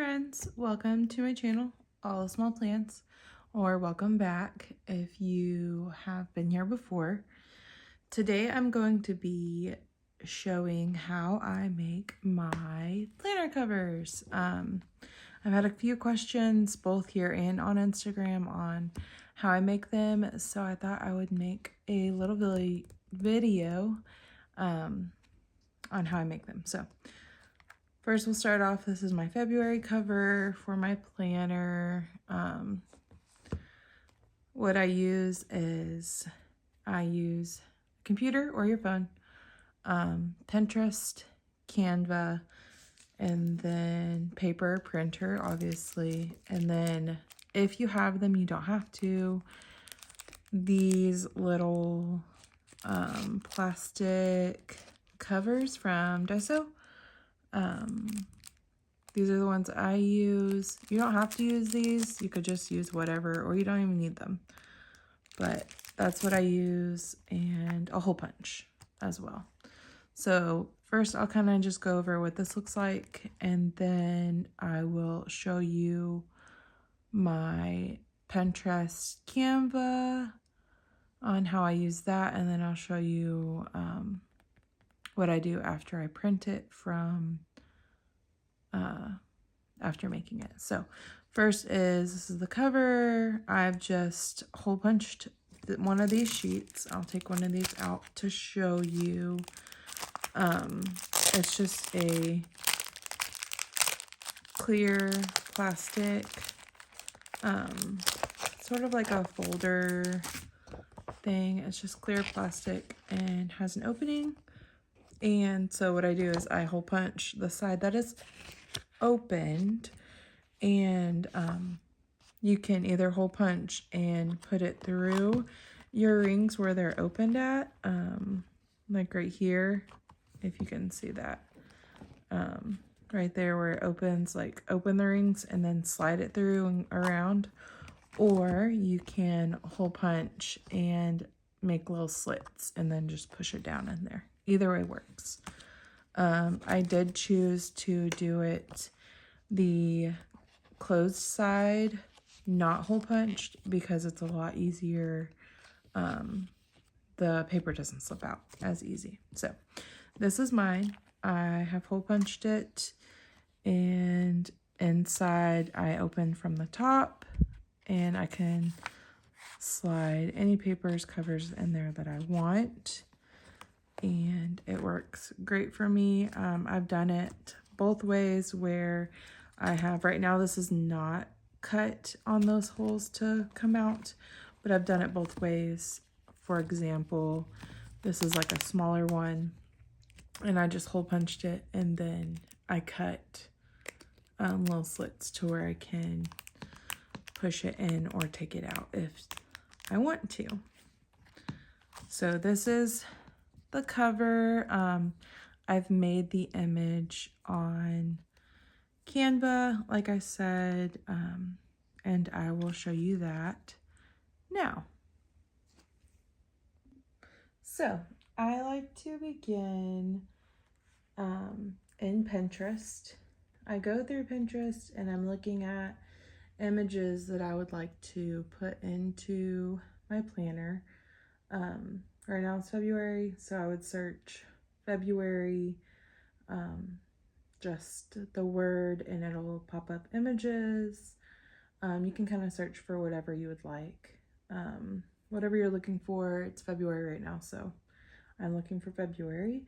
friends, welcome to my channel, All the Small Plants, or welcome back if you have been here before. Today I'm going to be showing how I make my planner covers. I've had a few questions both here and on Instagram on how I make them, so I thought I would make a little video on how I make them. So first, we'll start off. This is my February cover for my planner. What I use is I use computer or your phone, Pinterest, Canva, and then paper, printer, obviously. And then if you have them, you don't have to. These little plastic covers from Daiso. These are the ones I use. You don't have to use these. You could just use whatever, or you don't even need them. But that's what I use, and a hole punch as well. So first I'll kind of just go over what this looks like, and then I will show you my Pinterest Canva on how I use that, and then I'll show you what I do after I print it from after making it. So first this is the cover. I've just hole punched one of these sheets. I'll take one of these out to show you. It's just a clear plastic, sort of like a folder thing. It's just clear plastic and has an opening. And so what I do is I hole punch the side that is opened, and you can either hole punch and put it through your rings where they're opened at, like right here, if you can see that, right there where it opens, like open the rings and then slide it through and around, or you can hole punch and make little slits and then just push it down in there. Either way works. I did choose to do it the closed side, not hole punched, because it's a lot easier. The paper doesn't slip out as easy. So this is mine. I have hole punched it, and inside I open from the top, and I can slide any papers, covers in there that I want. And it works great for me. I've done it both ways, where I have, right now this is not cut on those holes to come out, but I've done it both ways. For example, this is like a smaller one, and I just hole punched it, and then I cut little slits to where I can push it in or take it out if I want to. So this is the cover. I've made the image on Canva, like I said, and I will show you that now. So I like to begin in Pinterest. I go through Pinterest and I'm looking at images that I would like to put into my planner. Right now it's February, so I would search February, just the word, and it'll pop up images. You can kind of search for whatever you would like. Whatever you're looking for, it's February right now, so I'm looking for February.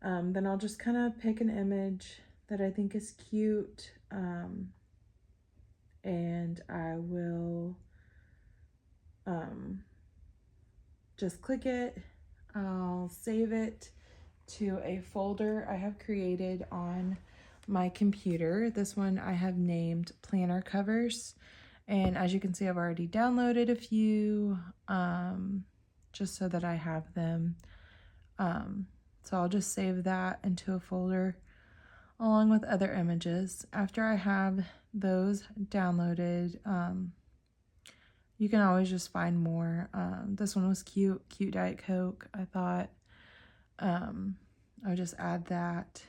Then I'll just kind of pick an image that I think is cute, and I will just click it. I'll save it to a folder I have created on my computer. This one I have named Planner Covers, and as you can see, I've already downloaded a few, just so that I have them. So I'll just save that into a folder along with other images. After I have those downloaded, you can always just find more. This one was cute Diet Coke. I thought I would just add that,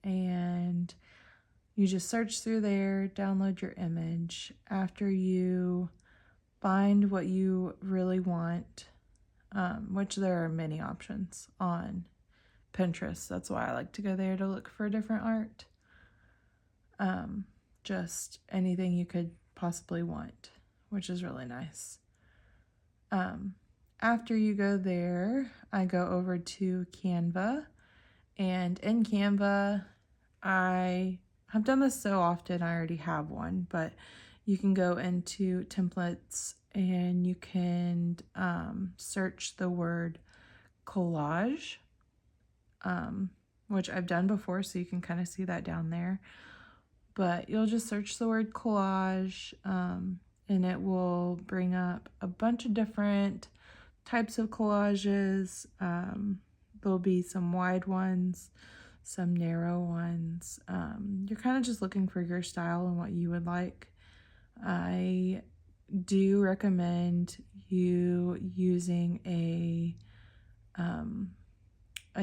and You just search through there, download your image. After you find what you really want, which there are many options on Pinterest. That's why I like to go there to look for different art. Just anything you could possibly want, which is really nice. After you go there, I go over to Canva, and in Canva, I have done this so often I already have one, but you can go into templates and you can search the word collage, which I've done before, so you can kind of see that down there. But you'll just search the word collage, and it will bring up a bunch of different types of collages. There'll be some wide ones, some narrow ones. You're kind of just looking for your style and what you would like. I do recommend you using a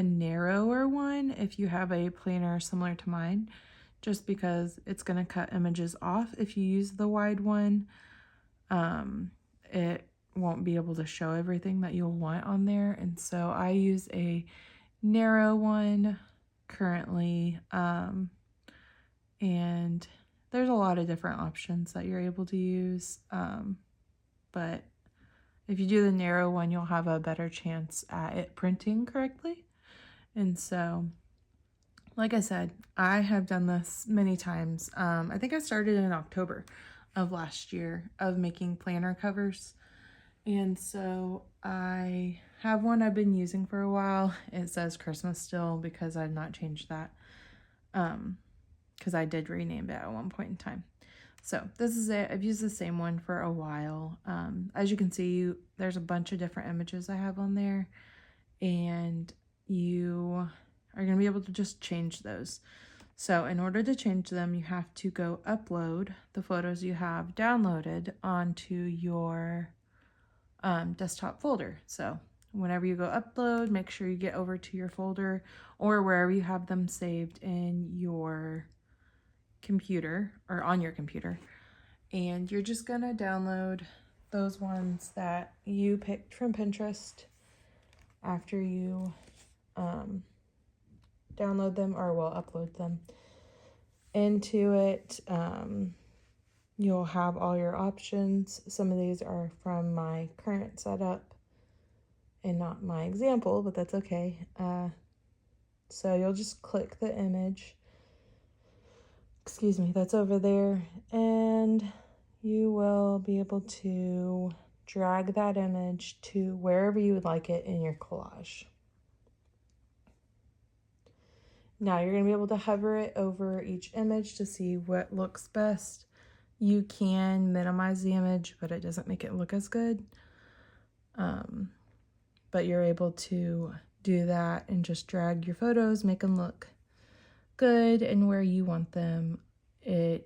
narrower one if you have a planner similar to mine, just because it's going to cut images off. If you use the wide one, it won't be able to show everything that you'll want on there. And so I use a narrow one currently, and there's a lot of different options that you're able to use, but if you do the narrow one, you'll have a better chance at it printing correctly. And so, like I said, I have done this many times. I think I started in October of last year of making planner covers. And so I have one I've been using for a while. It says Christmas still because I've not changed that. Because I did rename it at one point in time. So this is it. I've used the same one for a while. As you can see, there's a bunch of different images I have on there. And you are going to be able to just change those. So in order to change them, you have to go upload the photos you have downloaded onto your desktop folder. So whenever you go upload, make sure you get over to your folder or wherever you have them saved in your computer or on your computer. And you're just going to download those ones that you picked from Pinterest after you download them, or will upload them into it. You'll have all your options. Some of these are from my current setup and not my example, but that's okay. So you'll just click the image, that's over there, and you will be able to drag that image to wherever you would like it in your collage. Now you're going to be able to hover it over each image to see what looks best. You can minimize the image, but it doesn't make it look as good. But you're able to do that and just drag your photos, make them look good and where you want them. You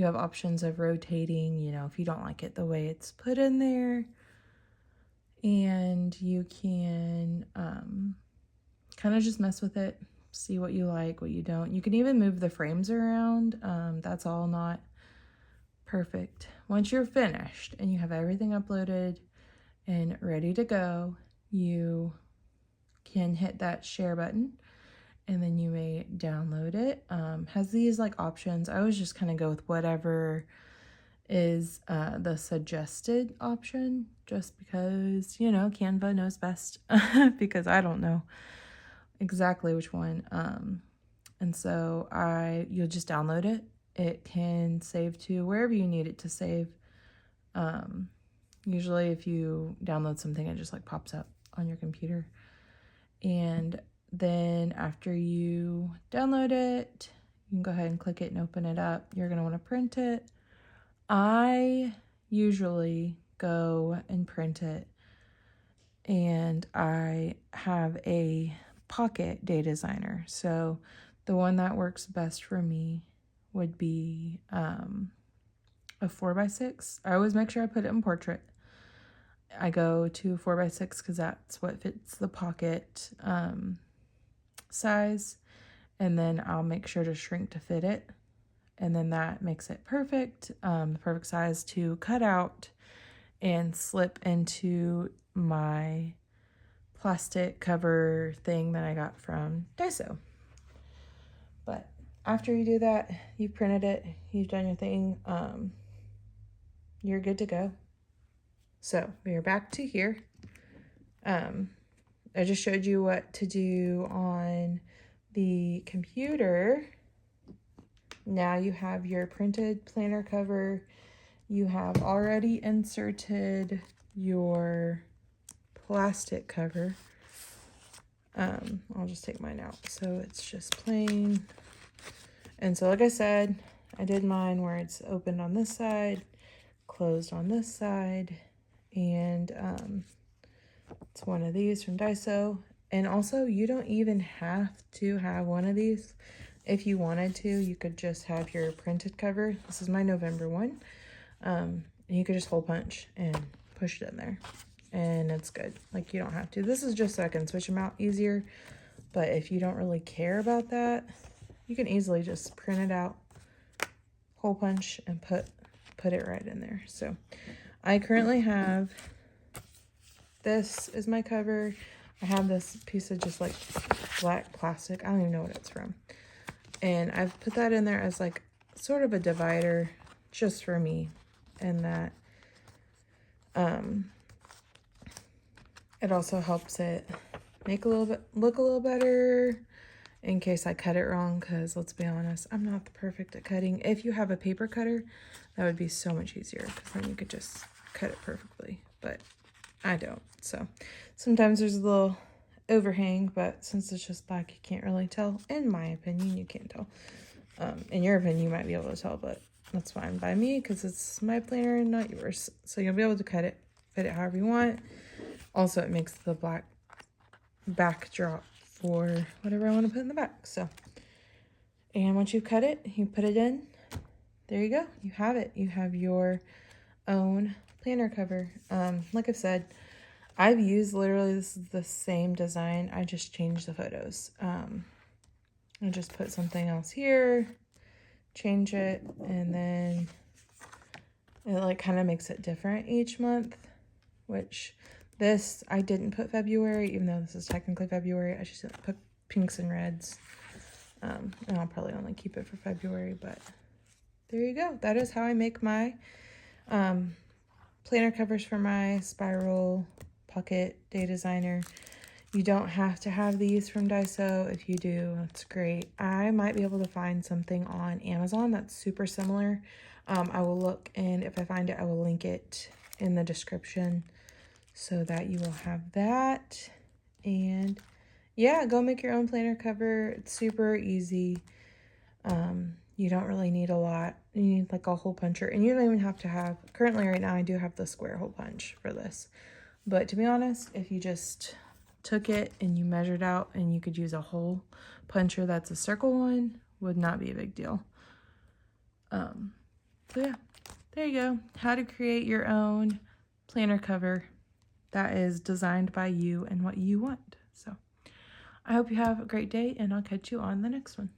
have options of rotating, if you don't like it the way it's put in there. And you can kind of just mess with it, see what you like, what you don't. You can even move the frames around. That's all not perfect. Once you're finished and you have everything uploaded and ready to go, you can hit that share button and then you may download it. Has these options. I always just kind of go with whatever is the suggested option, just because Canva knows best because I don't know exactly which one. And so you'll just download it. It can save to wherever you need it to save. Usually if you download something, it just pops up on your computer. And then after you download it, you can go ahead and click it and open it up. You're going to want to print it. I usually go and print it, and I have a Pocket Day Designer. So the one that works best for me would be a 4x6. I always make sure I put it in portrait. I go to 4x6 because that's what fits the pocket size. and then I'll make sure to shrink to fit it. And then that makes it perfect, the perfect size to cut out and slip into my plastic cover thing that I got from Daiso. But after you do that, you've printed it, you've done your thing, you're good to go. So we are back to here. I just showed you what to do on the computer. Now you have your printed planner cover. You have already inserted your plastic cover. I'll just take mine out. So it's just plain. And so like I said, I did mine where it's opened on this side, closed on this side, and it's one of these from Daiso. And also, you don't even have to have one of these. If you wanted to, you could just have your printed cover. This is my November one. And you could just hole punch and push it in there. And it's good. Like, you don't have to. This is just so I can switch them out easier. But if you don't really care about that, you can easily just print it out, hole punch, and put it right in there. So I currently have, this is my cover. I have this piece of just like black plastic. I don't even know what it's from. And I've put that in there as like sort of a divider just for me. And that it also helps it make look a little better in case I cut it wrong, because let's be honest, I'm not the perfect at cutting. If you have a paper cutter, that would be so much easier, because then you could just cut it perfectly, but I don't. So sometimes there's a little overhang, but since it's just black, you can't really tell. In my opinion, you can't tell. In your opinion, you might be able to tell, but that's fine by me because it's my planner and not yours. So you'll be able to cut it, fit it however you want. Also, it makes the black backdrop for whatever I want to put in the back. So, and once you've cut it, you put it in. There you go. You have it. You have your own planner cover. Like I've said, I've used literally this is the same design. I just changed the photos. I just put something else here, change it, and then it like kind of makes it different each month, which this, I didn't put February, even though this is technically February. I just didn't put pinks and reds. And I'll probably only keep it for February, but there you go. That is how I make my planner covers for my Spiral Pocket Day Designer. You don't have to have these from Daiso. If you do, that's great. I might be able to find something on Amazon that's super similar. I will look, and if I find it, I will link it in the description so that you will have that. And yeah, go make your own planner cover. It's super easy. You don't really need a lot. You need like a hole puncher, and you don't even have to have, currently right now I do have the square hole punch for this. But to be honest, if you just took it and you measured out, and you could use a hole puncher that's a circle one, would not be a big deal. So yeah, there you go. How to create your own planner cover that is designed by you and what you want. So I hope you have a great day, and I'll catch you on the next one.